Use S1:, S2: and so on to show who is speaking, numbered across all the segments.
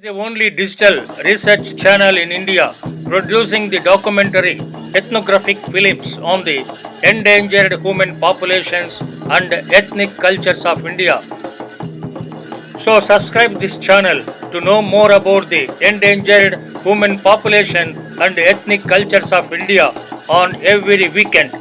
S1: is the only digital research channel in India producing the documentary ethnographic films on the endangered human populations and ethnic cultures of India. So subscribe this channel to know more about the endangered human population and ethnic cultures of India on every weekend.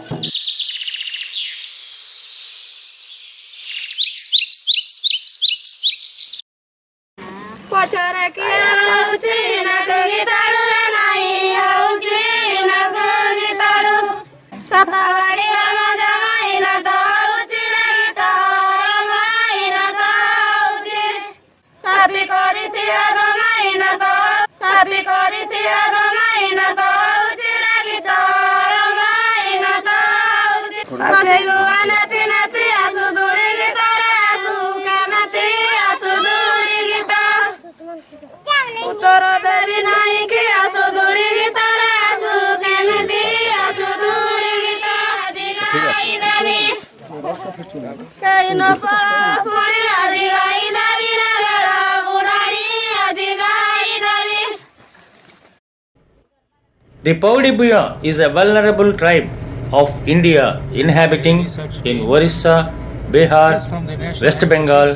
S1: The Paidi Bhuyan is a vulnerable tribe of India inhabiting in Orissa, Bihar, West Bengal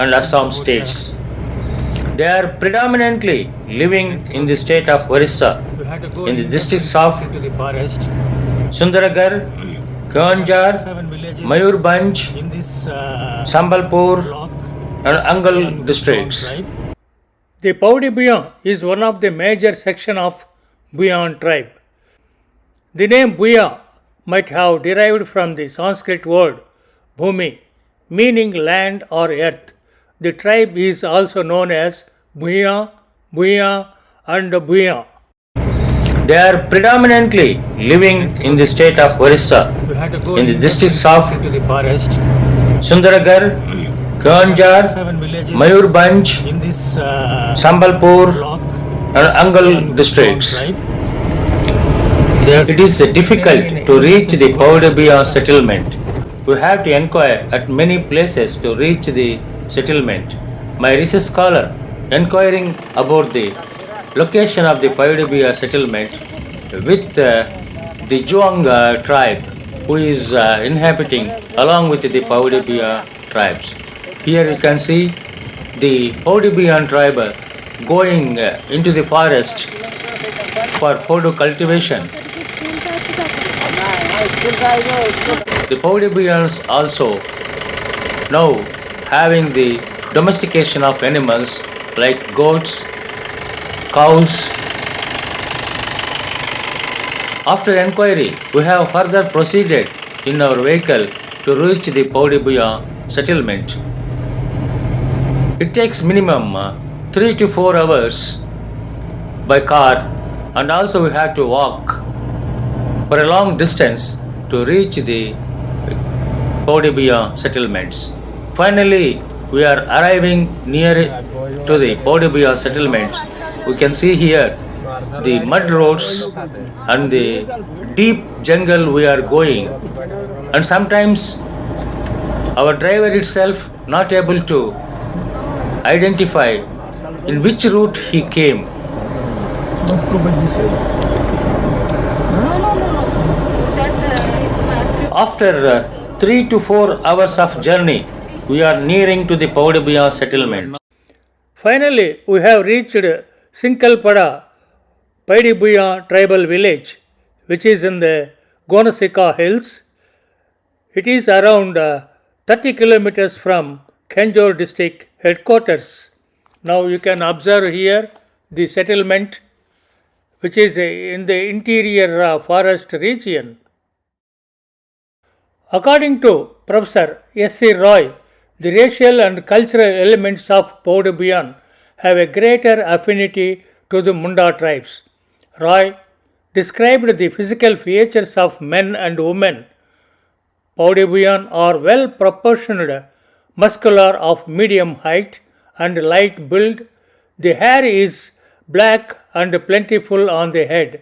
S1: and Assam states. They are predominantly living in the state of Orissa, in the districts of Sundaragar, Kanjar, Mayurbhanj, Sambalpur and Angal districts. The Paidi Bhuyan is one of the major sections of Bhuyan tribe. The name Bhuyan might have derived from the Sanskrit word Bhumi, meaning land or earth. The tribe is also known as Bhuyan, Bhuyan and Bhuyan. They are predominantly living in the state of Orissa, in the districts of Sundaragar, Kanjar, Mayurbhanj, Sambalpur and Angal districts. It is difficult to reach the Paidi Bhuyan settlement. We have to inquire at many places to reach the settlement. My research scholar inquiring about the location of the Paidi Bhuyan settlement with the Juang tribe who is inhabiting along with the Paidi Bhuyan tribes. Here you can see the Paidi Bhuyan tribe going into the forest for photo cultivation. The Paidi Bhuyans also now having the domestication of animals like goats, cows. After inquiry, we have further proceeded in our vehicle to reach the Paidi Bhuyan settlement. It takes minimum 3 to 4 hours by car, and also we have to walk for a long distance to reach the Paidi Bhuyan settlements. Finally, we are arriving near to the Paidi Bhuyan settlement. We can see here the mud roads and the deep jungle we are going, and sometimes our driver itself not able to identify in which route he came.
S2: Let's go by this way.
S1: After 3 to 4 hours of journey, we are nearing to the Paidi Bhuyan settlement. Finally, we have reached Sinkalpada Paidi Bhuyan tribal village, which is in the Gonasika hills. It is around 30 kilometers from Kenjore district headquarters. Now you can observe here the settlement, which is in the interior forest region. According to Professor S.C. Roy, the racial and cultural elements of Paidi Bhuyan have a greater affinity to the Munda tribes. Roy described the physical features of men and women. Paidi Bhuyan are well proportioned, muscular, of medium height and light build. The hair is black and plentiful on the head.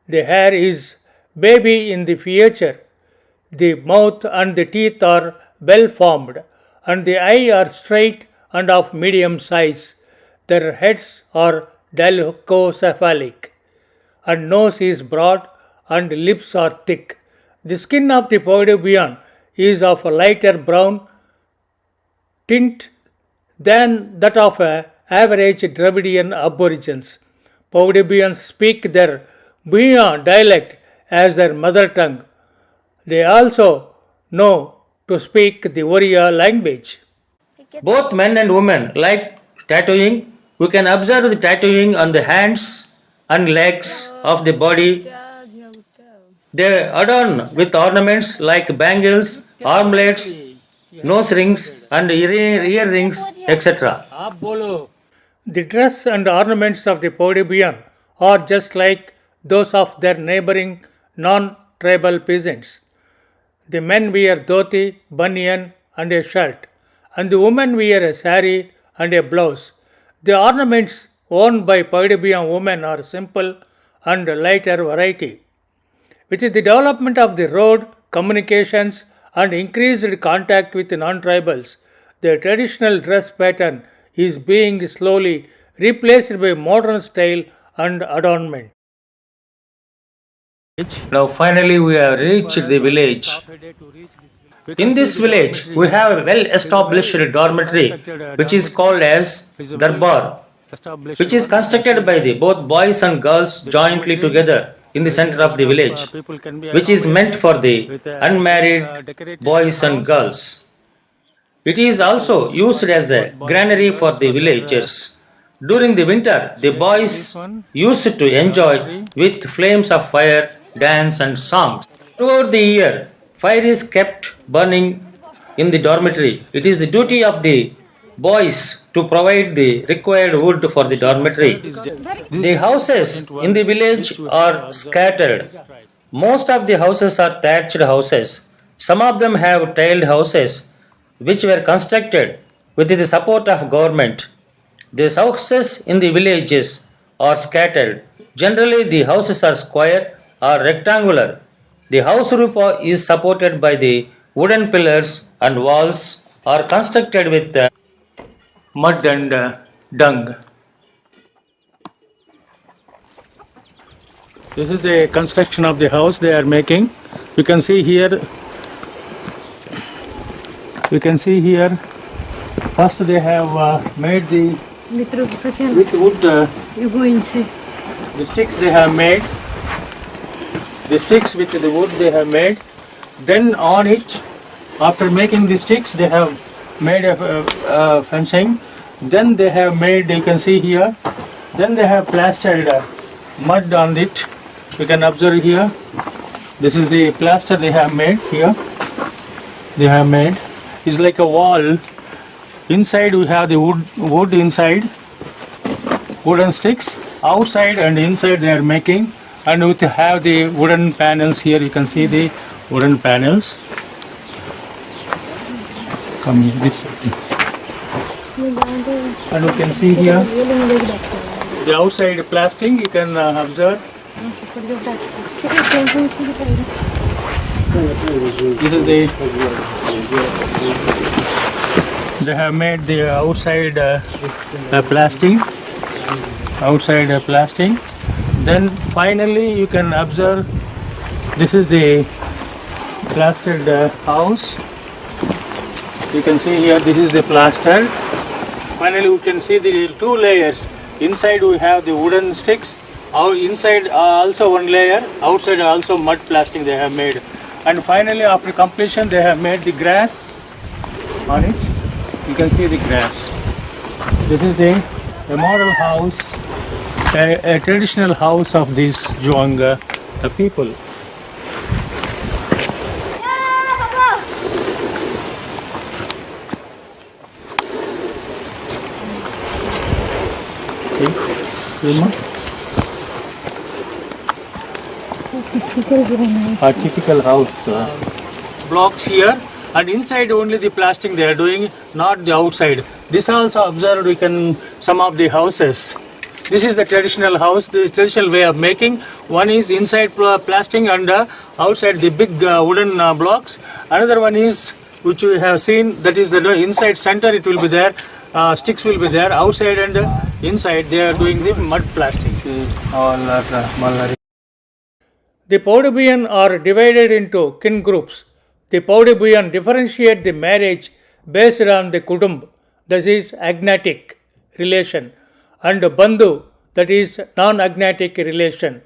S1: The hair is baby in the feature. The mouth and the teeth are well formed, and the eye are straight and of medium size.
S3: Their heads are dolichocephalic, and nose is broad and lips are thick. The skin of the Paidi Bhuyan is of a lighter brown tint than that of average Dravidian aborigines. Paidi Bhuyans speak their Bhuyan dialect as their mother tongue. They also know to speak the Oriya language.
S1: Both men and women like tattooing. We can observe the tattooing on the hands and legs of the body. They adorn with ornaments like bangles, armlets, nose rings, and earrings, etc.
S3: The dress and ornaments of the Paidi Bhuyan are just like those of their neighboring non-tribal peasants. The men wear dhoti, banyan, and a shirt, and the women wear a sari and a blouse. The ornaments worn by Paidi Bhuyan women are simple and lighter variety. With the development of the road, communications, and increased contact with non-tribals, the traditional dress pattern is being slowly replaced by modern style and adornment.
S1: Now finally we have reached the village. In this village we have a well-established dormitory which is called as Darbar, which is constructed by the both boys and girls jointly together in the center of the village, which is meant for the unmarried boys and girls. It is also used as a granary for the villagers. During the winter, the boys used to enjoy with flames of fire, dance and songs. Throughout the year, fire is kept burning in the dormitory. It is the duty of the boys to provide the required wood for the dormitory. The houses in the village are scattered. Most of the houses are thatched houses. Some of them have tiled houses which were constructed with the support of government. The houses in the villages are scattered. Generally the houses are square or rectangular. The house roof is supported by the wooden pillars and walls are constructed with mud and dung.
S3: This is the construction of the house they are making. You can see here. First they have made the with wood.
S4: You go inside.
S3: The sticks they have made. The sticks with the wood they have made. Then on it, after making the sticks, they have made a fencing. Then they have made. You can see here. Then they have plastered mud on it. You can observe here. This is the plaster they have made here. They have made. It's like a wall. Inside we have the wood inside, wooden sticks. Outside and inside they are making, and we have the wooden panels here. You can see the wooden panels. Come here, this side. And you can see here the outside plastic. You can observe. This is the. They have made the outside plastic. Outside plastic. Then finally you can observe. This is the plastered house. You can see here. This is the plaster. Finally, we can see the two layers. Inside we have the wooden sticks. Inside also one layer. Outside also mud plastic they have made. And finally, after completion, they have made the grass on it. You can see the grass. This is the model house, a traditional house of these Juanga people. A typical house. Blocks here, and inside only the plastic they are doing, not the outside. This also observed we can some of the houses. This is the traditional house, the traditional way of making. One is inside plastic and outside the big wooden blocks. Another one is which we have seen, that is the inside center it will be there. sticks will be there outside and inside. They are doing the mud plastic. The Paidi Bhuyan are divided into kin groups. The Paidi Bhuyan differentiate the marriage based on the kudumb, that is agnatic relation, and bandhu, that is non-agnatic relation.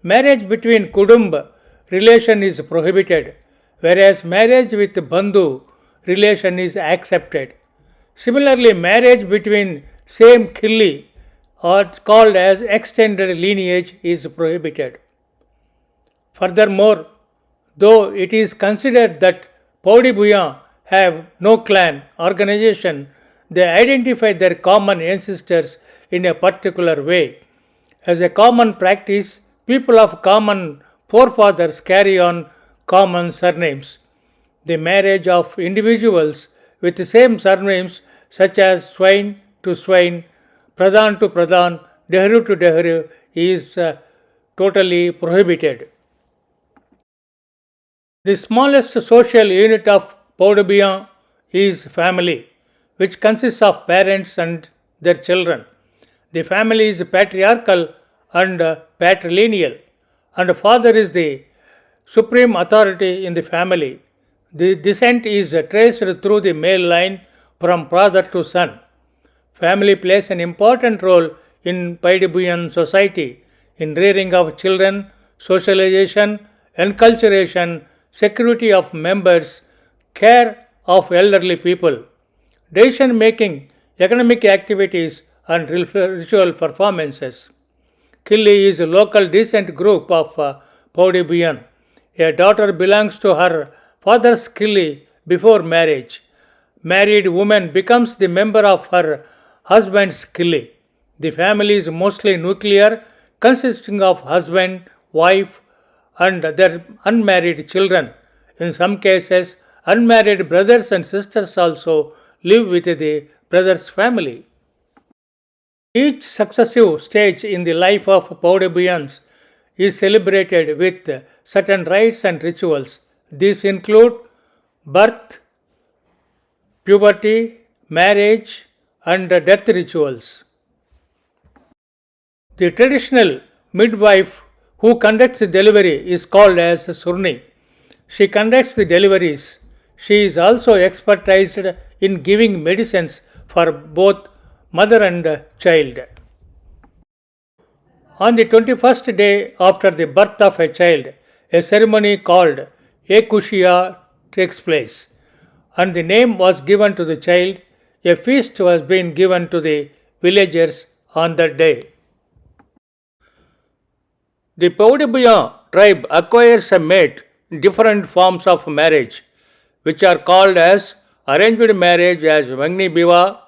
S3: Marriage between kudumb relation is prohibited, whereas marriage with bandhu relation is accepted. Similarly, marriage between same khilli or called as extended lineage is prohibited. Furthermore, though it is considered that Paidi Bhuyan have no clan organization, they identify their common ancestors in a particular way. As a common practice, people of common forefathers carry on common surnames. The marriage of individuals with the same surnames, such as Swain to Swain, Pradhan to Pradhan, Dehru to Dehru, is totally prohibited. The smallest social unit of Paidi Bhuyan is family, which consists of parents and their children. The family is patriarchal and patrilineal, and father is the supreme authority in the family. The descent is traced through the male line from father to son. Family plays an important role in Paidi Bhuyan society in rearing of children, socialization, enculturation, security of members, care of elderly people, decision making, economic activities, and ritual performances. Khilli is a local descent group of Paidi Bhuyan. A daughter belongs to her father's khilli before marriage. Married woman becomes the member of her husband's khilli. The family is mostly nuclear, consisting of husband, wife, and their unmarried children. In some cases, unmarried brothers and sisters also live with the brother's family. Each successive stage in the life of Paidi Bhuyans is celebrated with certain rites and rituals. These include birth, puberty, marriage, and death rituals. The traditional midwife who conducts the delivery is called as Surni. She conducts the deliveries. She is also expertised in giving medicines for both mother and child. On the 21st day after the birth of a child, a ceremony called Ekushiya takes place, and the name was given to the child. A feast was being given to the villagers on that day. The Paidi Bhuyan tribe acquires a mate in different forms of marriage, which are called as arranged marriage as Magni Biva,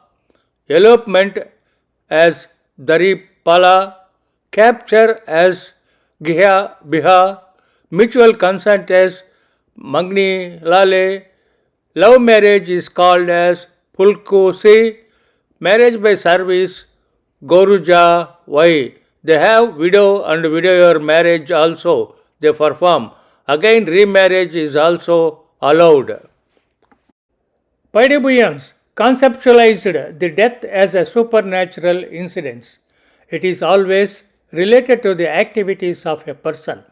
S3: elopement as Dari Pala, capture as Gihya Biha, mutual consent as Magni Lale, love marriage is called as Pulkusi, marriage by service Goruja Vai. They have widow and widower marriage also they perform. Again remarriage is also allowed. Paidi Bhuyans conceptualized the death as a supernatural incident. It is always related to the activities of a person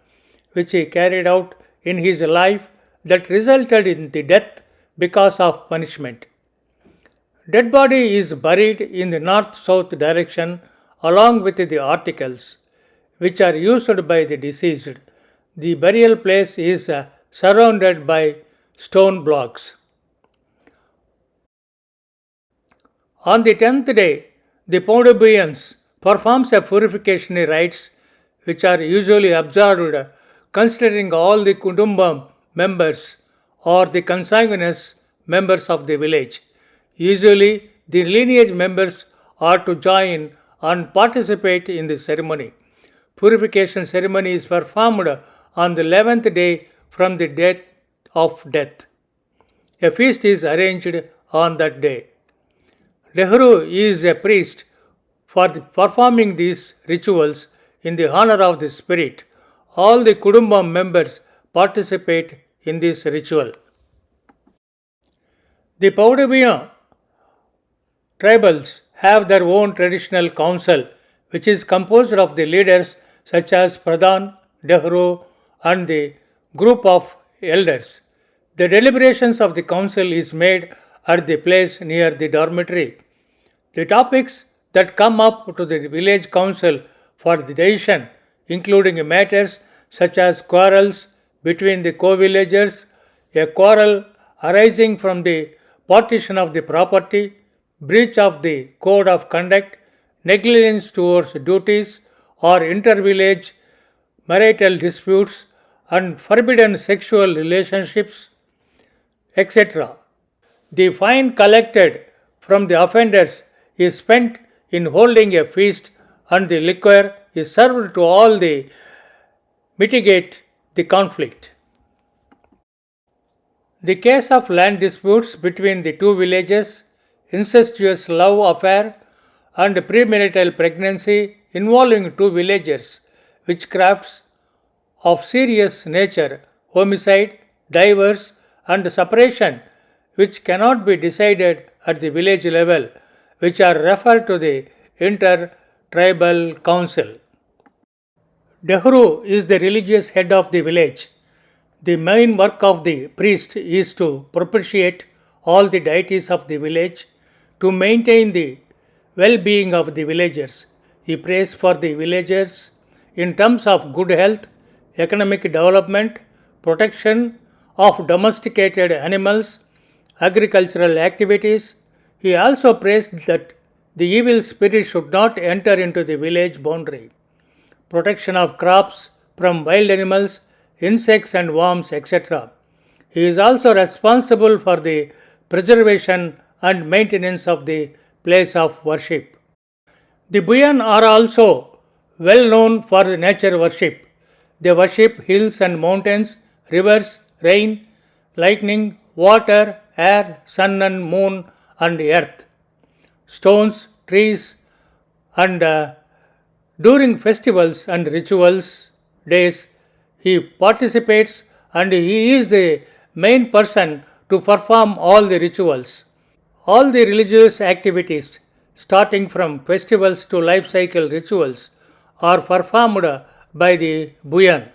S3: which he carried out in his life that resulted in the death because of punishment. Dead body is buried in the north-south direction along with the articles which are used by the deceased. The burial place is surrounded by stone blocks. On the 10th day, the Paidi Bhuyans performs a purification rites which are usually observed considering all the Kudumbam members or the consanguineous members of the village. Usually, the lineage members are to join and participate in the ceremony. Purification ceremony is performed on the 11th day from the date of death. A feast is arranged on that day. Dehru is a priest for performing these rituals in the honor of the spirit. All the Kudumbam members participate in this ritual. The Paidi Bhuyan Tribals have their own traditional council, which is composed of the leaders such as Pradhan, Dehru, and the group of elders. The deliberations of the council is made at the place near the dormitory. The topics that come up to the village council for the decision, including matters such as quarrels between the co-villagers, a quarrel arising from the partition of the property, breach of the code of conduct, negligence towards duties, or inter-village marital disputes and forbidden sexual relationships, etc. The fine collected from the offenders is spent in holding a feast, and the liquor is served to all the mitigate the conflict. The case of land disputes between the two villages, incestuous love affair, and premarital pregnancy involving two villagers, witchcrafts of serious nature, homicide, divorce, and separation, which cannot be decided at the village level, which are referred to the inter-tribal council. Dehru is the religious head of the village. The main work of the priest is to propitiate all the deities of the village to maintain the well-being of the villagers. He prays for the villagers in terms of good health, economic development, protection of domesticated animals, agricultural activities. He also prays that the evil spirit should not enter into the village boundary, protection of crops from wild animals, insects and worms, etc. He is also responsible for the preservation and maintenance of the place of worship. The Bhuyan are also well known for nature worship. They worship hills and mountains, rivers, rain, lightning, water, air, sun and moon and earth, stones, trees, and during festivals and rituals days he participates, and he is the main person to perform all the rituals. All the religious activities, starting from festivals to life cycle rituals, are performed by the Bhuyan.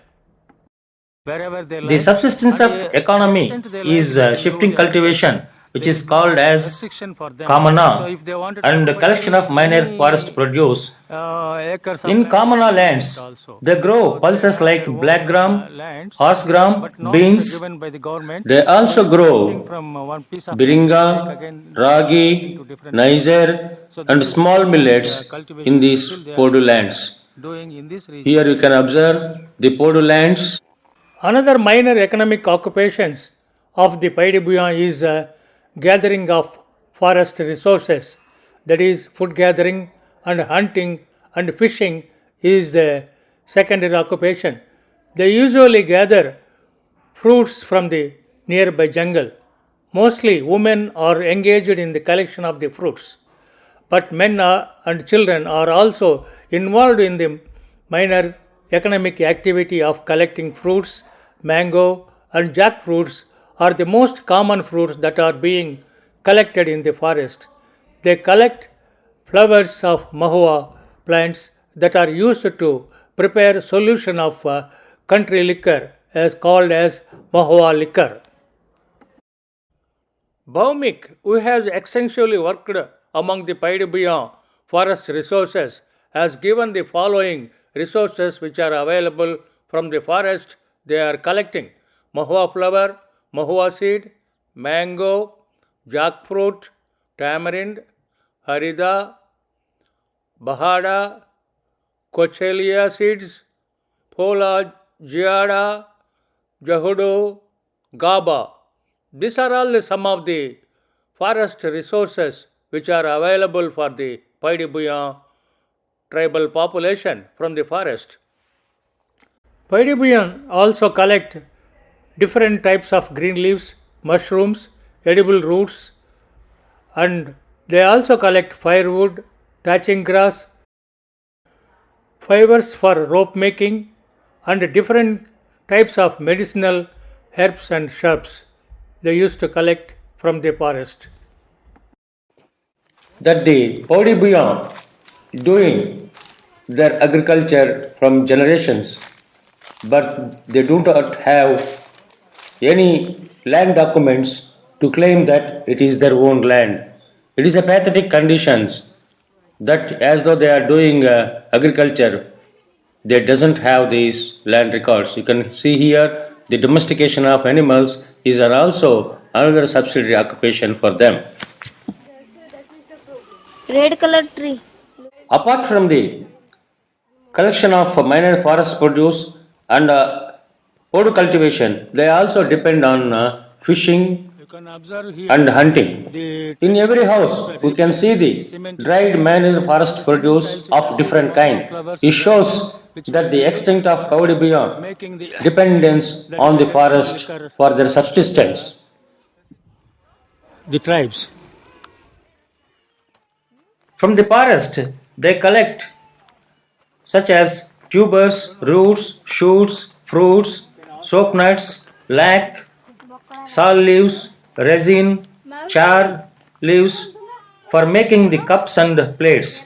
S1: The subsistence of economy is shifting cultivation, which is called as Kamana, and the collection of minor forest produce. In Kamana lands, they grow pulses like black gram, horse gram, beans. They also grow biringa, ragi, niger, and small millets in these Podu lands. Here you can observe the Podu lands.
S3: Another minor economic occupations of the Paidi Bhuyan is gathering of forest resources, that is, food gathering and hunting and fishing is the secondary occupation. They usually gather fruits from the nearby jungle. Mostly women are engaged in the collection of the fruits, but men and children are also involved in the minor economic activity of collecting fruits. Mango and jackfruits are the most common fruits that are being collected in the forest. They collect flowers of mahua plants that are used to prepare solution of country liquor as called as mahua liquor. Bhaumik, who has extensively worked among the Paidi Bhuyan forest resources, has given the following resources which are available from the forest they are collecting: mahua flower, mahua seed, mango, jackfruit, tamarind, harida, bahada, cochelia seeds, pola, giada, jahudu, gaba. These are all some of the forest resources which are available for the Paidi Bhuyan tribal population from the forest. Paidi Bhuyan also collect different types of green leaves, mushrooms, edible roots, and they also collect firewood, thatching grass, fibers for rope making, and different types of medicinal herbs and shrubs they used to collect from the forest.
S1: that the Paidi Bhuyan doing their agriculture from generations, but they do not have any land documents to claim that it is their own land. It is a pathetic condition that as though they are doing agriculture, they doesn't have these land records. You can see here the domestication of animals is also another subsidiary occupation for them.
S4: Red color tree.
S1: Apart from the collection of minor forest produce and Podu cultivation, they also depend on fishing
S3: You can observe here
S1: and hunting.
S3: the
S1: In every house, we can see the dried managed forest produce of different kind. It shows that the extent of Paidi Bhuyan
S3: making the
S1: dependence on the forest for their subsistence.
S3: tribes.
S1: From the forest, they collect such as tubers, roots, shoots, fruits, soap nuts, lac, sal leaves, resin, char leaves for making the cups and plates.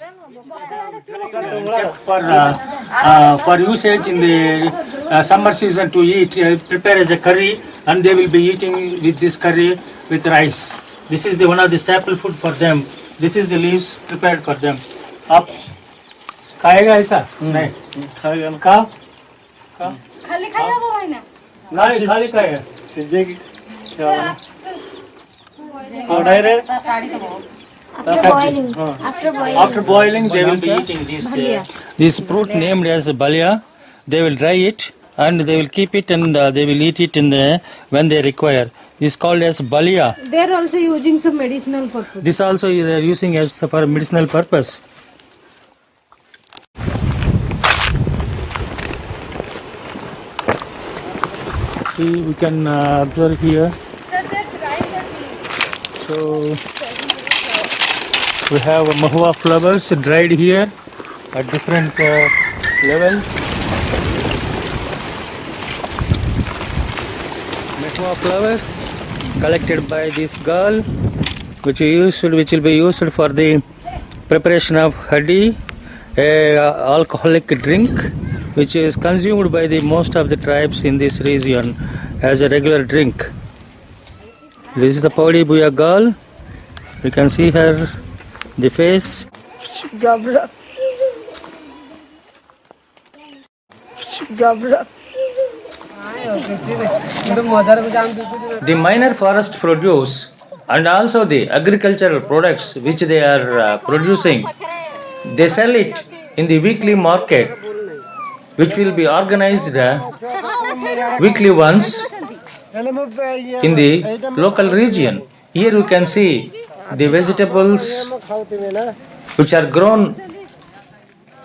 S3: For usage in the summer season to eat, prepare as a curry, and they will be eating with this curry with rice. This is the one of the staple food for them. This is the leaves prepared for them. Up, खाएगा ऐसा? नहीं.
S2: खाएगा ना.
S3: का?
S4: खाली खाया वो है ना.
S3: नहीं, खाली खाएगा.
S2: सिंजेगी. क्या होगा? और direct.
S4: After boiling. After boiling.
S3: After boiling, they will be eating this fruit named as balia. They will dry it and they will keep it and they will eat it in the when they require. It's called as balia.
S4: They are also using some medicinal purpose.
S3: This also they are using as for medicinal purpose. See, we can observe here. So we have mahua flowers dried here at different levels. Mahua flowers collected by this girl, which will be used for the preparation of hadi, a alcoholic drink, which is consumed by the most of the tribes in this region as a regular drink. This is the Paidi Bhuyan girl. You can see her, the face.
S4: Jabra.
S1: The minor forest produce and also the agricultural products which they are producing, they sell it in the weekly market, which will be organized weekly once in the local region. Here you can see the vegetables which are grown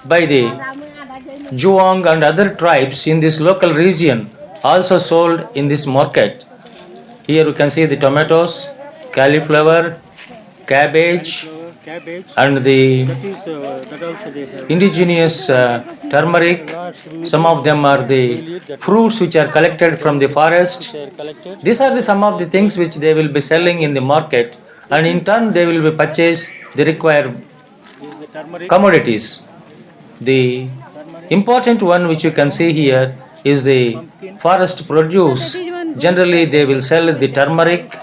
S1: by the Juang and other tribes in this local region, also sold in this market. Here you can see the tomatoes, cauliflower, cabbage, and the indigenous turmeric. Some of them are the fruits which are collected from the forest. These are some of the things which they will be selling in the market, and in turn they will be purchased the required commodities. The important one which you can see here is the forest produce. Generally they will sell the turmeric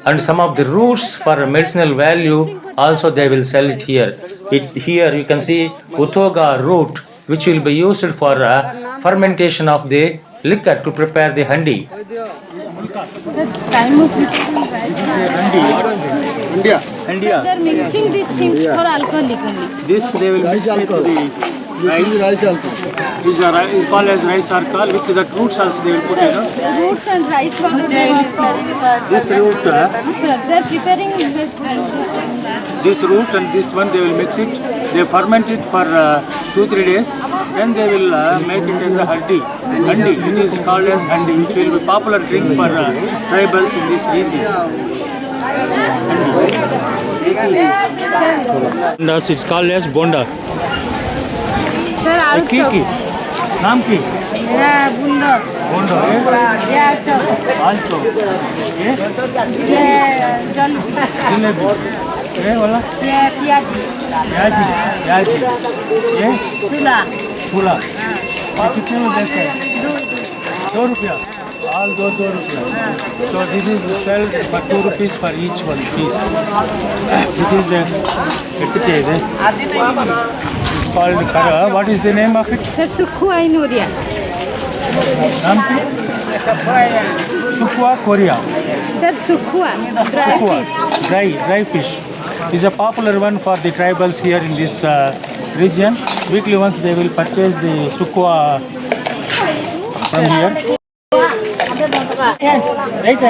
S1: and some of the roots for medicinal value, also they will sell it here. Here you can see utoga root, which will be used for fermentation of the liquor to prepare the handi.
S4: The time of
S2: India.
S3: India.
S4: they are mixing these things for alcoholic only.
S3: This they will mix with the rice. These are is called as rice alcohol. With the roots also they will put it.
S4: Roots and rice powder.
S3: This root,
S4: Sir, they are preparing
S3: this root and this one they will mix it. They ferment it for 2-3 days. Then they will make it as a handi. Handi. It is called as handi, which will be popular drink for tribals in this region. And also it's called as bonda.
S4: Sir, आलू
S3: की
S4: chop.
S3: नाम की
S4: मेरा बुंदा.
S3: bonda.
S4: ये आलू chop.
S3: Also,
S4: ये जल.
S3: जलेबी. ये वाला
S4: ये प्याजी
S3: प्याजी प्याजी ये
S4: चूल्हा
S3: फूला
S4: हाँ
S3: ये कितने में देते हैं? 2 रुपया all 2 रुपया so this is sold for 2 rupees for each one piece this is the it's called kara what is the name of it
S4: sir सुखू आई नूरिया
S3: नाम क्या Sukua Korea
S4: sir sukhua dry
S3: Sukua
S4: fish
S3: dry fish is a popular one for the tribals here in this region weekly once they will purchase the Sukua from here right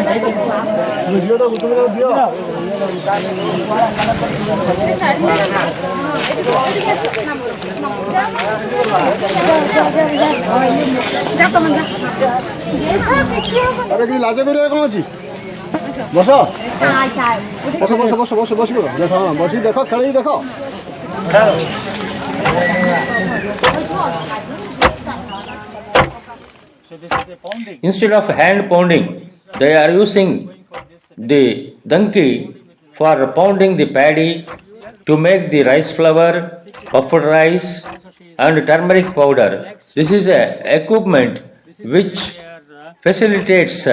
S2: আরে কি লাজে বেরিয়ে কোন আছে বসো বসো বসো বসো বসো বসো দেখো বসি দেখো খেলেই দেখো
S3: so this is the pounding
S1: Instead of hand pounding, they are using the donkey for pounding the paddy to make the rice flour, puffed rice, and turmeric powder. This is a equipment which facilitates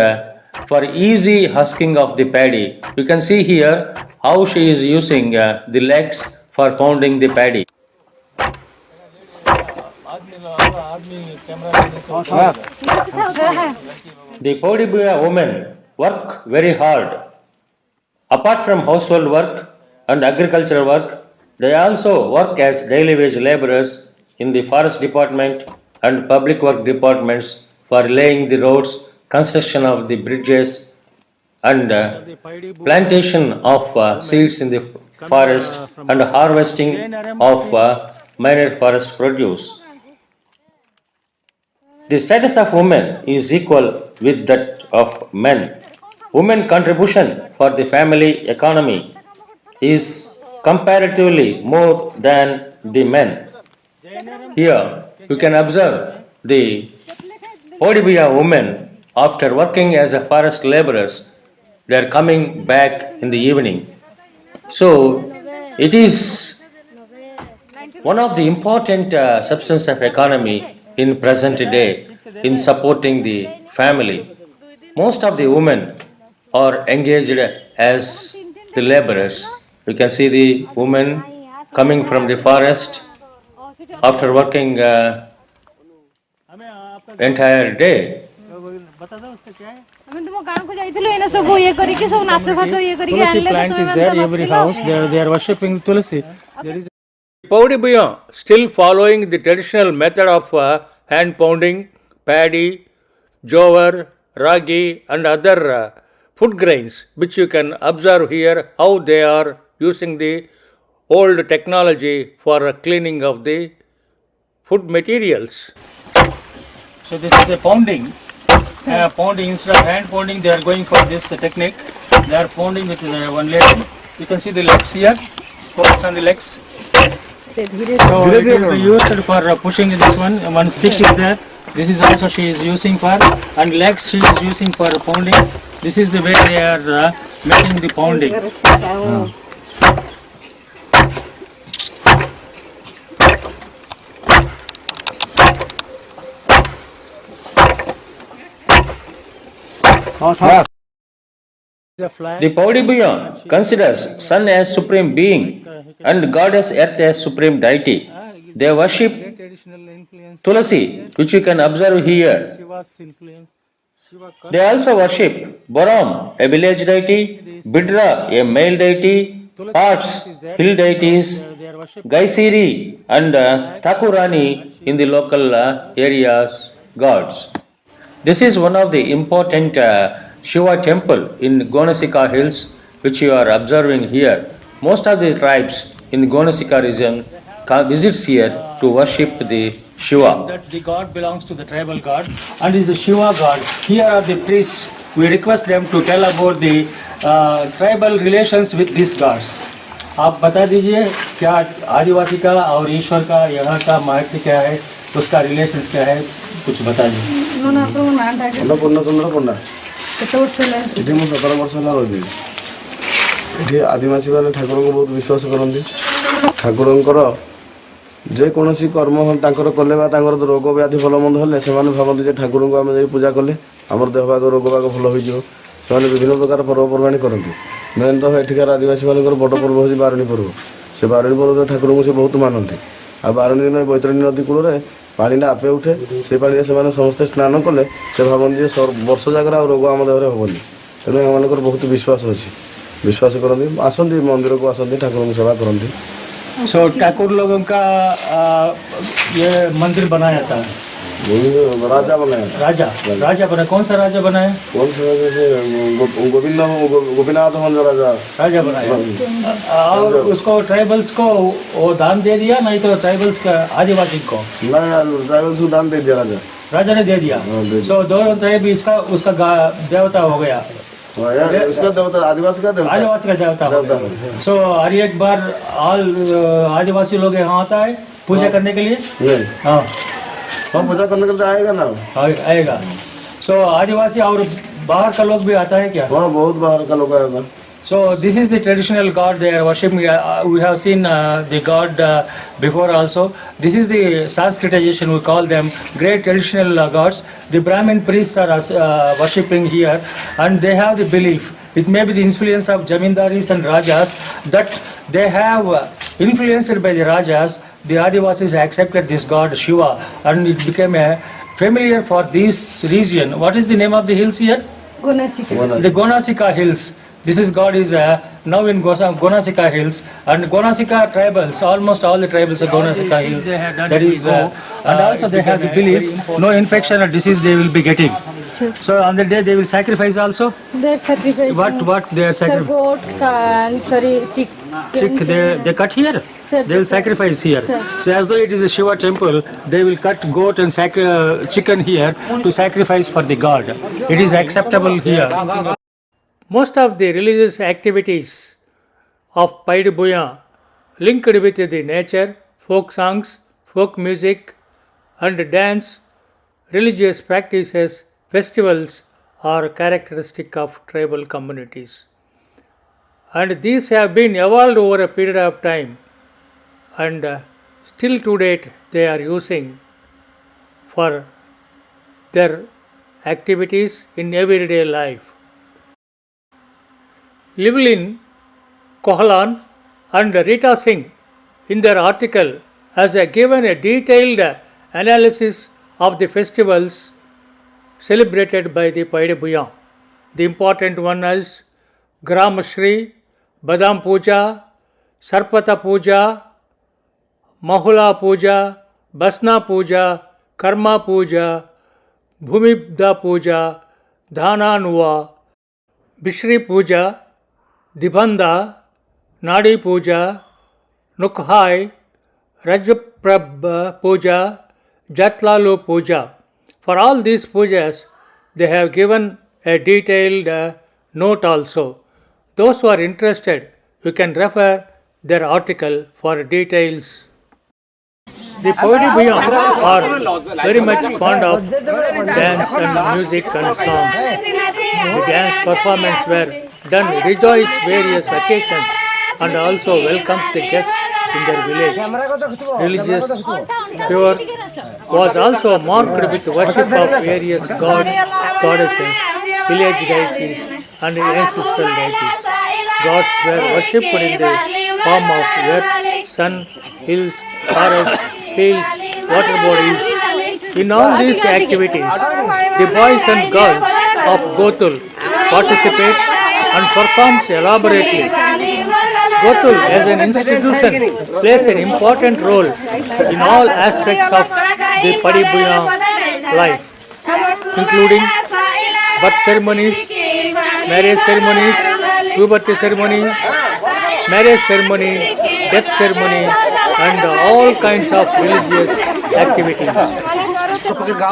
S1: for easy husking of the paddy. You can see here how she is using the legs for pounding the paddy. The Paidi Bhuyan women work very hard. Apart from household work and agricultural work, they also work as daily wage laborers in the forest department and public work departments for laying the roads, construction of the bridges, and plantation of seeds in the forest and harvesting of minor forest produce. The status of women is equal with that of men. Women contribution for the family economy is comparatively more than the men. Here you can observe the Paidi Bhuyan women after working as a forest laborers. They are coming back in the evening. So it is one of the important substance of economy in present day in supporting the family. Most of the women are engaged as the laborers. You can see the women coming from the forest after working entire day.
S4: ଆମେ ତୁମ ଗାଁକୁ ଯାଇଥିଲୁ ଏଇନା ସବୁ ଇଏ କରିକି ସବୁ ନାଚ ଫାଚ ଇଏ କରିକି
S3: Tulasi
S4: ଆଣିଲେ
S3: plant is there every house they are worshipping Tulasi there is
S1: Paidi Bhuyan still following the traditional method of hand pounding paddy, jowar, ragi and other food grains which you can observe here how they are using the old technology for cleaning of the food materials.
S3: so this is the pounding pounding instead of hand pounding they are going for this technique they are pounding with one leg you can see the legs here focus on the legs so it will be used for pushing this one stick is there this is also she is using for and legs she is using for pounding this is the way they are making the pounding the fly
S1: The Paidi Bhuyan considers sun as supreme being and goddess earth as supreme deity. They worship
S3: traditional influence
S1: Tulasi, which you can observe here.
S3: Shiva's influence Shiva
S1: They also worship Boram, a village deity, Bidra, a male deity, Parts, hill deities,
S3: they are worshipping
S1: Gaisiri and Thakurani in the local areas gods. This is one of the important Shiva temple in Gonasika hills which you are observing here. Most of the tribes in the Gonasika region visits here to worship the Shiva.
S3: that the god belongs to the tribal god and is the Shiva god. Here are the priests. We request them to tell about the tribal relations with these gods. आप बता दीजिए क्या आदिवासी का और ईश्वर का यहाँ का महत्व क्या है उसका रिलेशंस क्या है कुछ बता दीजिए
S2: ଅନ୍ନପୂର୍ଣ୍ଣା ଚନ୍ଦ୍ରପୂର୍ଣ୍ଣା
S4: କେତେ ବର୍ଷ ହେଲା
S2: ଏଠି ମୁଁ 17 ବର୍ଷ ହେଲା ରହିଲି ଏଠି ଆଦିବାସୀ ମାନେ ଠାକୁରଙ୍କୁ ବହୁତ ବିଶ୍ୱାସ କରନ୍ତି। ଠାକୁରଙ୍କର ଯେକୌଣସି କର୍ମ ତାଙ୍କର କଲେ ବା ତାଙ୍କର ରୋଗ ବ୍ୟାଧି ଭଲ ମନ୍ଦ ହେଲେ ସେମାନେ ଭାବନ୍ତି ଯେ ଠାକୁରଙ୍କୁ ଆମେ ଯାଇ ପୂଜା କଲେ ଆମର ଦେହ ଭାଗ ରୋଗ ଭାଗ ଭଲ ହୋଇଯିବ। ସେମାନେ ବିଭିନ୍ନ ପ୍ରକାର ପର୍ବପର୍ବାଣି କରନ୍ତି। ମେନ୍ ତ ଏଠିକାର ଆଦିବାସୀମାନଙ୍କର ବଡ଼ ପର୍ବ ହେଉଛି ବାରୁଣୀ ପର୍ବ। ସେ ବାରୁଣୀ ପର୍ବରେ ଠାକୁରଙ୍କୁ ସେ ବହୁତ ମାନନ୍ତି। ଆଉ ବାରୁଣୀ ଦିନ ବୈତରଣୀ ନଦୀ କୂଳରେ ପାଣିଟା ଆପେ ଉଠେ। ସେ ପାଣିରେ ସେମାନେ ସମସ୍ତେ ସ୍ନାନ କଲେ ସେ ଭାବନ୍ତି ଯେ ବର୍ଷ ଯାକରେ ଆଉ ରୋଗ ଆମ ଦେହରେ ହେବନି। ତେଣୁ ଏମାନଙ୍କର ବହୁତ ବିଶ୍ୱାସ ଅଛି। विश्वास करती आसती मंदिर को आसती ठाकुर सेवा करती।
S3: सो ठाकुर लोगों का ये मंदिर बनाया था
S2: राजा बनाया।
S3: राजा बनाया। कौन सा राजा बनाया?
S2: कौन सा राजा से गोपीनाथ राजा बनाया।
S3: और उसको ट्राइबल्स को वो दान दे दिया, नहीं तो ट्राइबल्स का आदिवासी को?
S2: नहीं, ट्राइबल्स को दान दे दिया राजा ने दे दिया।
S3: सो दोनों ट्राइब इसका उसका देवता हो गया।
S2: उसका देवता आदिवासी का देवता
S3: हो गया। सो हर एक बार ऑल आदिवासी लोग यहाँ आता है पूजा करने के लिए। हाँ,
S2: पूजा करने के लिए आएगा ना,
S3: आएगा। सो आदिवासी और बाहर का लोग भी आता है क्या?
S2: हाँ, बहुत बाहर का लोग आएगा।
S3: So this is the traditional god they are worshipping. We have seen the god before also. This is the Sanskritization, we call them great traditional gods. The Brahmin priests are worshipping here, and they have the belief. It may be the influence of Jamindaris and Rajas that they have influenced by the Rajas. The Adivasis accepted this god Shiva, and it became familiar for this region. What is the name of the hills here?
S4: Gonasika.
S3: The Gonasika hills. This is God is now in Gonasika hills, and Gonasika tribals, almost all the tribals of Gonasika hills. That is, and also they have the belief no infection or disease they will be getting.
S4: Sure.
S3: So on the day they will sacrifice also.
S4: They are sacrificing.
S3: What they are sacrificing?
S4: Goat,
S3: Chick they cut here.
S4: Sir,
S3: They will sacrifice here.
S4: Sir.
S3: So as though it is a Shiva temple, they will cut goat and chicken here to sacrifice for the god. It is acceptable here. Most of the religious activities of Paidi Bhuyan linked with the nature, folk songs, folk music and dance, religious practices, festivals are characteristic of tribal communities. And these have been evolved over a period of time, and still to date they are using for their activities in everyday life. Llewellyn Coghlan and Rita Singh in their article has given a detailed analysis of the festivals celebrated by the Paidi Bhuyan. The important one is Gramashri, Badam Puja, Sarpata Puja, Mahula Puja, Basna Puja, Karma Puja, Bhumibda Puja, Dhana Nuva, Bishri Puja, Dibanda, Nadi Puja, Nukhai, Rajprab Puja, Jatlalu Puja. For all these pujas, they have given a detailed note also. Those who are interested, you can refer their article for details. The Paidi Bhuyan are very much fond of dance and music and songs. The dance performance were done rejoice various occasions and also welcomes the guests in their village. Religious pure was also marked with worship of various gods, goddesses, village deities and ancestral deities. Gods were worshipped in the form of earth, sun, hills, forest, fields, water bodies. In all these activities, the boys and girls of Gotul participates and performs elaborately. Gotul as an institution plays an important role in all aspects of the Paidi Bhuyan life, including birth ceremonies, marriage ceremonies, puberty ceremony, marriage ceremony, death ceremony, and all kinds of religious activities.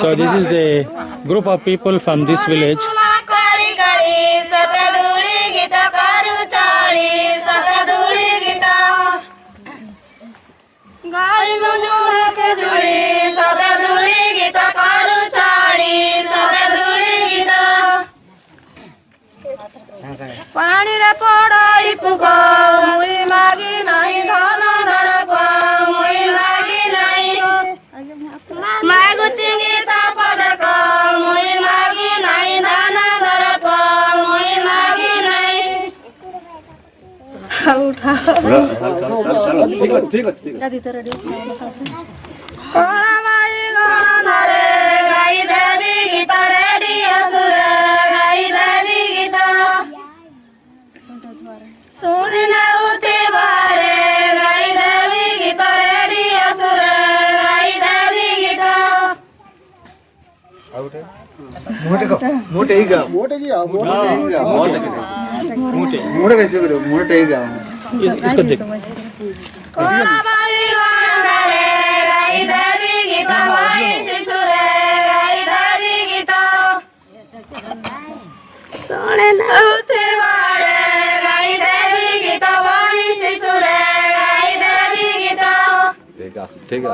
S3: So this is the group of people from this village.
S5: ପାଣିରେ ପଡ଼ଇ पुको मुई मागी नहीं धन दरप मुई मागी नहीं मागु चिंगी पदक मुई मागी नहीं धन दरप मुई मागी नहीं कोणा माई गण रे गाई देवी गीत रेडी असुर गाई देवी गीत सुनी नउते बारे गाई देवी गीत रेडी असुर गाई देवी गीत
S6: मोटे ही गा मोटे कैसे करो मोटे ही गा
S3: इसको देख
S5: कोणा माई गण रे गाई देवी गीत माई शिशुर गाई देवी गीत सुनी नउते बारे गाई देवी गीत माई शिशुर गाई देवी गीत
S6: ठीक है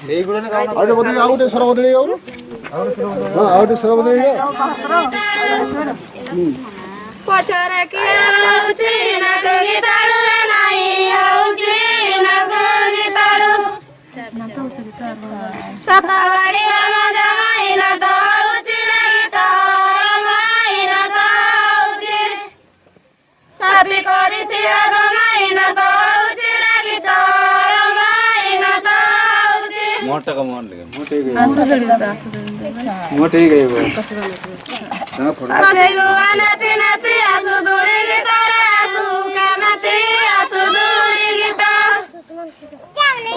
S6: ସେଇଗୁଡ଼ା ନା ଆଉ ଗୋଟେ ବଦଳି ଆଉ ଗୋଟେ ସ୍ୱର ବଦଳି ଆଉ ଗୋଟେ ସ୍ୱର ବଦଳି
S5: ପଛରେ କିଏ ହଉଛି ନାକୁ ଗୀତାଡୁ ରେ ନାଇଁ ହଉଛି ନାକୁ ଗୀତାଡୁ ସତବାଡି ରାମ ଜମାଇ ନାଥ ହଉଛି ରେ ଗୀତ ରମାଇ ନାଥ ହଉଛି ସାଥି କରିଥିବା ଦମାଇ ନାଥ ହଉଛି ରେ ଗୀତ ରମାଇ ନାଥ ହଉଛି
S6: ମୋଟା का मोटे ही गई वो
S5: ଆସେ ଗୁଆ ନାଚି ନାଚି ଆସୁ ଦୋଳି ଗୀତରେ ଆସୁ କେମିତି ଆସୁ ଦୋଳି ଗୀତ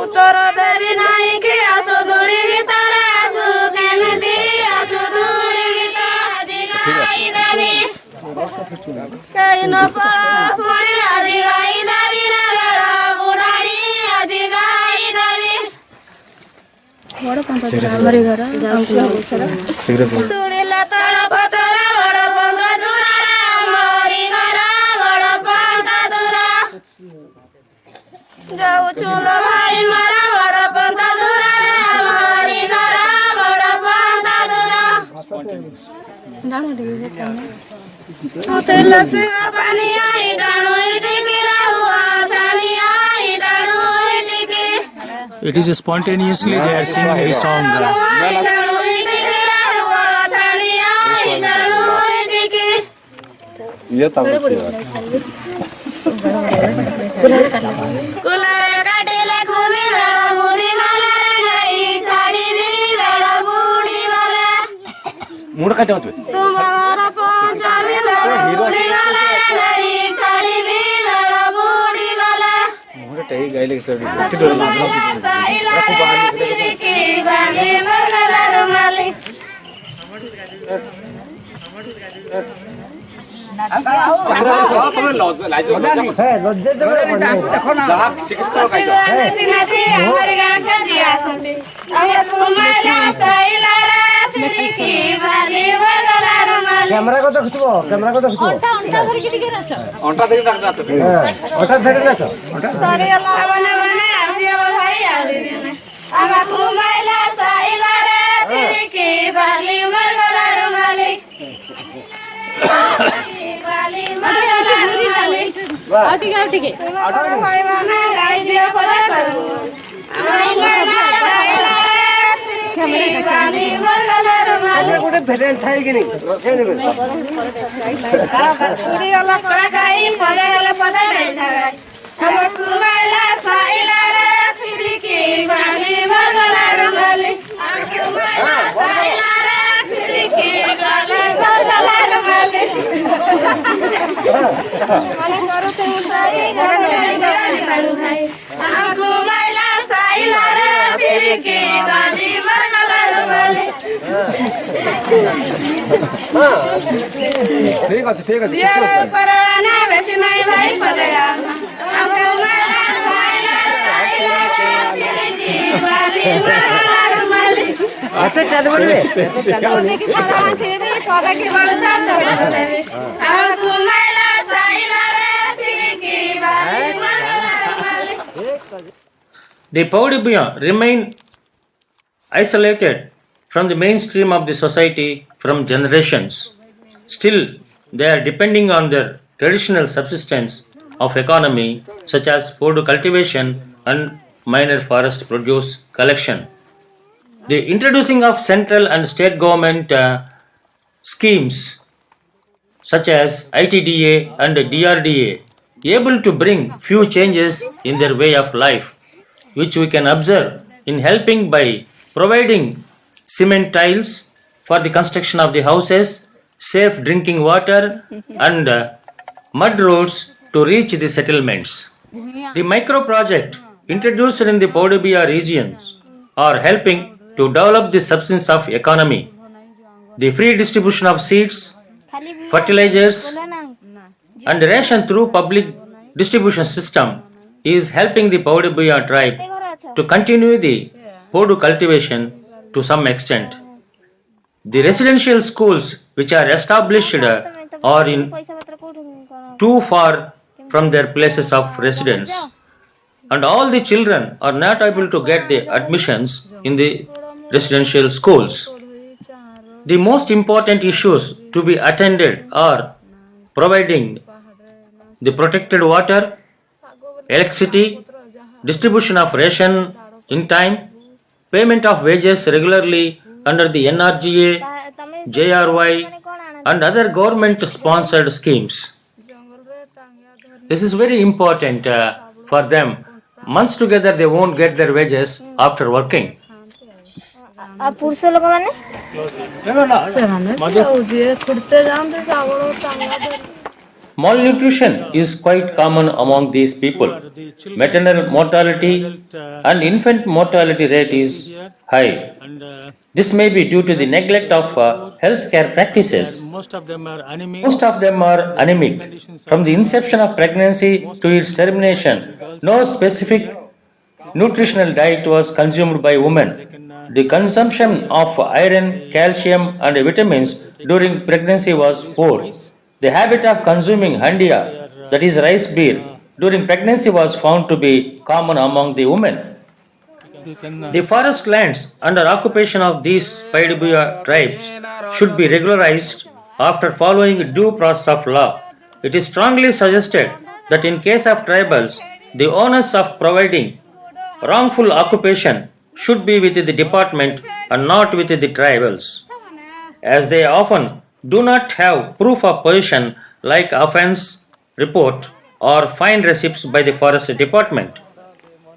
S5: ଉତ୍ତର ଦେବି ନାହିଁ କି ଆସୁ ଦୋଳି ଗୀତରେ ଆସୁ କେମିତି ଆସୁ ଦୋଳି ଗୀତ ଆଜି ଗାଇ ଦେବି କେହି ନ ପଳା ପୁଣି ଆଜି ଗାଇ ଦେବି ରେ ବେଳ ବୁଢ଼ାଣୀ ଆଜି ଗାଇ ଦେବି ତୁଳିଲା ତଳ ପଥର ବଡ଼ ପନ୍ଥ ଦୂରରେ ଆମରି ଘର ବଡ଼ ପନ୍ଥ ଦୂର ଯାଉଛୁ ଲୋ ଭାଇ ମାର ବଡ଼ ପନ୍ଥ ଦୂରରେ ଆମରି ଘର ବଡ଼ ପନ୍ଥ ଦୂର ଉଠିଲା ସିଂହ ପାଣି ଆଇ ଟାଣୁ ଇଟିକି ରହୁଆ ଛାଣି I ଟାଣୁ ଇଟିକି
S3: it is spontaneously they are singing the song
S6: ये तब मुड़ काटे होते
S5: तुम्हारा पंजाबी बुढ़ी गले नहीं छड़ी भी बड़ा बुढ़ी गले
S6: मुड़ टेही गाइले सब इतने डर मारना
S5: की बाली मरगला रुमाली
S2: कैमरा को देखुथबो कैमरा को देखुथबो अंटा धरि नाच अंटा धरि नाच
S5: सारे अल्लाह बने बने आसिया भाई आली आमा कुमाइला साइला रे फिरकी बाली मरगला रुमाली बाली मरगला रुमाली आटिके भाई बने गाई दिया पड़ा करू आमा कुमाइला साइला रे फिरकी बाली मरगला रुमाली
S2: गोटे भेरेंट थाई कि नहीं
S5: उड़ी वाला पड़ा गाई पड़े वाला पता नहीं था हम कुमाइला साइला रे फिरकी बाली मरगला रुमाली कुमाइला साइला रे फिरकी बाली मरगला रुमाली माने करो ते उठाई गाली काढू भाई कुमाइला साइला रे फिरकी बाली मरगला रुमाली
S6: ठीक है
S5: ये परवाना बेच नहीं भाई पदेगा हम कुमाइला साइला रे फिरकी बाली मरगला रुमाली
S2: आते चल बोले
S5: देखि पदा थेबे पदा के बड़ छान देबे हम कुमाइला साइला रे फिरकी बाली मरगला रुमाली
S1: The Paidi Bhuyan remain isolated from the mainstream of the society from generations. Still, They are depending on their traditional subsistence of economy such as food cultivation and minor forest produce collection. The introducing of central and state government schemes such as ITDA and DRDA able to bring few changes in their way of life, which we can observe in helping by providing cement tiles for the construction of the houses, safe drinking water, and mud roads to reach the settlements. The micro project introduced in the Paidi Bhuyan regions are helping to develop the substance of economy. The free distribution of seeds, fertilizers, and ration through public distribution system is helping the Paidi Bhuyan tribe to continue the Podu cultivation to some extent. The residential schools which are established are in too far from their places of residence, and all the children are not able to get the admissions in the residential schools. The most important issues to be attended are providing the protected water, electricity, distribution of ration in time, payment of wages regularly under the NRGA, JRY, and other government-sponsored schemes. This is very important for them. Months together they won't get their wages after working.
S4: पुरुष ଲୋକମାନେ
S1: Malnutrition is quite common among these people. Maternal mortality and infant mortality rate is high. This may be due to the neglect of healthcare practices.
S3: Most of them are anemic.
S1: Most of them are anemic. From the inception of pregnancy to its termination, no specific nutritional diet was consumed by women. The consumption of iron, calcium, and vitamins during pregnancy was poor. The habit of consuming handia, that is rice beer, during pregnancy was found to be common among the women. The forest lands under occupation of these Paidi Bhuyan tribes should be regularized after following due process of law. It is strongly suggested that in case of tribals, the onus of providing wrongful occupation should be with the department and not with the tribals, as they often do not have proof of possession like offense report or fine receipts by the forest department.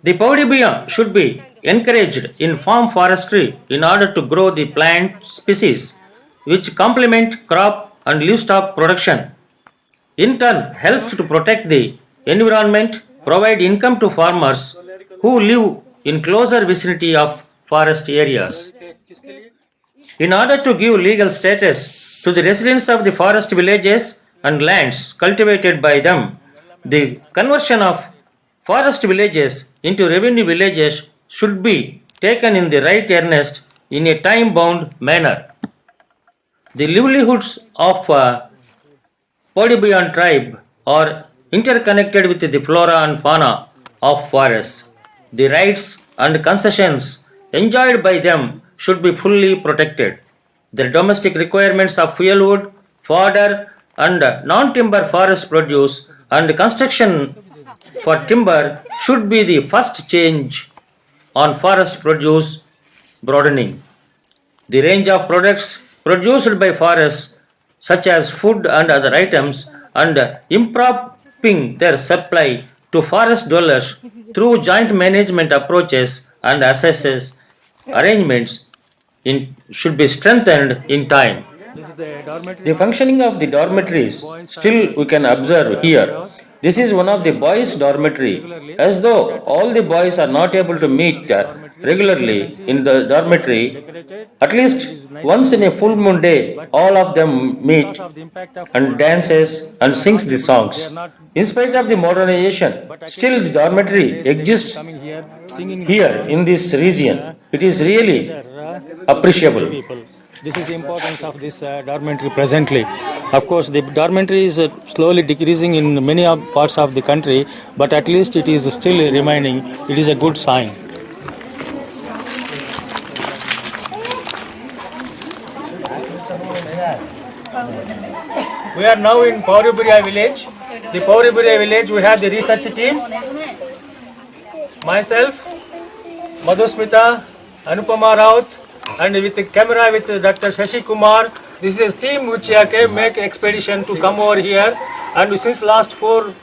S1: The Paidi Bhuyan should be encouraged in farm forestry in order to grow the plant species which complement crop and livestock production. In turn, helps to protect the environment, provide income to farmers who live in closer vicinity of forest areas. In order to give legal status to the residents of the forest villages and lands cultivated by them, the conversion of forest villages into revenue villages should be taken in the right earnest in a time-bound manner. The livelihoods of Paidi Bhuyan tribe are interconnected with the flora and fauna of forests. The rights and concessions enjoyed by them should be fully protected. Their domestic requirements of fuelwood, fodder, and non-timber forest produce and construction for timber should be the first change on forest produce broadening. The range of products produced by forests, such as food and other items, and improving their supply to forest dwellers through joint management approaches and assesses arrangements should be strengthened in time. The functioning of the dormitories still we can observe here. This is one of the boys' dormitory. As though all the boys are not able to meet regularly in the dormitory, at least once in a full moon day, all of them meet and dances and sings the songs. In spite of the modernization, still the dormitory exists here in this region. It is really appreciable.
S3: This is the importance of this dormitory presently. Of course, the dormitory is slowly decreasing in many parts of the country, but at least it is still remaining. It is a good sign. We are now in Paidi Bhuyan village. The Paidi Bhuyan village, we have the research team. Myself, Madhusmita, Anupama Raut, and with the camera with Dr. Shashi Kumar. This is a team which came make expedition to come over here. And since last 4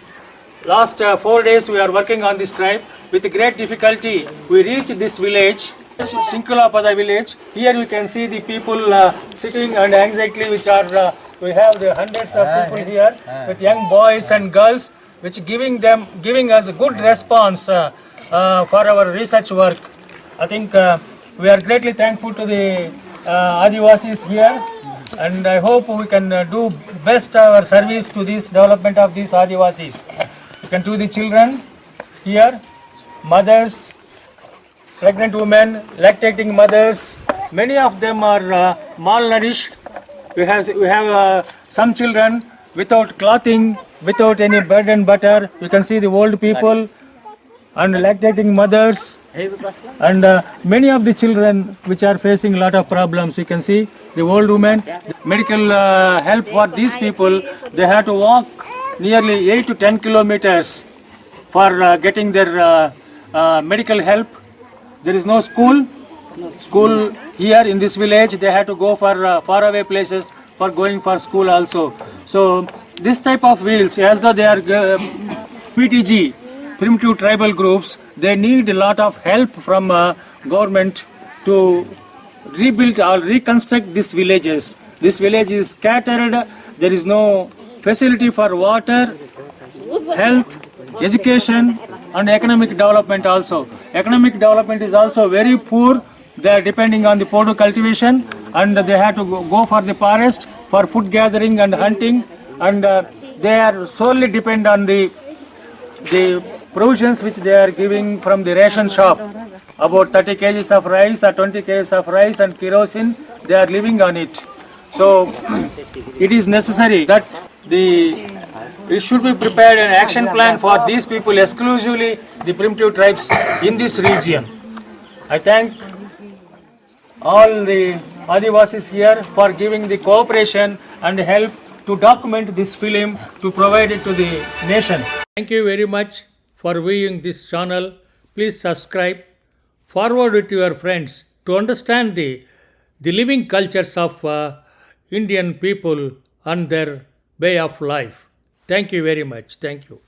S3: days we are working on this tribe. With great difficulty we reached this village, Sinkulapada village. Here you can see the people sitting and anxiously which are, we have the hundreds of people here with young boys and girls which giving us a good response for our research work. I think we are greatly thankful to the Adivasis here, and I hope we can do best our service to this development of these Adivasis. You can do the children here, mothers, pregnant women, lactating mothers. Many of them are malnourished. We have some children without clothing, without any bread and butter. You can see the old people and lactating mothers, and many of the children which are facing a lot of problems. You can see the old women. Medical help for these people, they have to walk nearly 8 to 10 kilometers for getting their medical help. There is no school here in this village. They have to go for faraway places for going for school also. So this type of wheels, as though they are PTG, primitive tribal groups, they need a lot of help from government to rebuild or reconstruct these villages. This village is scattered. There is no facility for water, health, education, and economic development also. Economic development is also very poor. They are depending on the potato cultivation, and they have to go for the forest for food gathering and hunting, and they are solely depend on the provisions which they are giving from the ration shop. About 30 kgs of rice or 20 kgs of rice and kerosene, they are living on it. So it is necessary that it should be prepared an action plan for these people, exclusively the primitive tribes in this region. I thank all the Adivasis here for giving the cooperation and help to document this film to provide it to the nation. Thank you very much for viewing this channel. Please subscribe, forward it to your friends to understand the living cultures of Indian people and their way of life. Thank you very much. Thank you.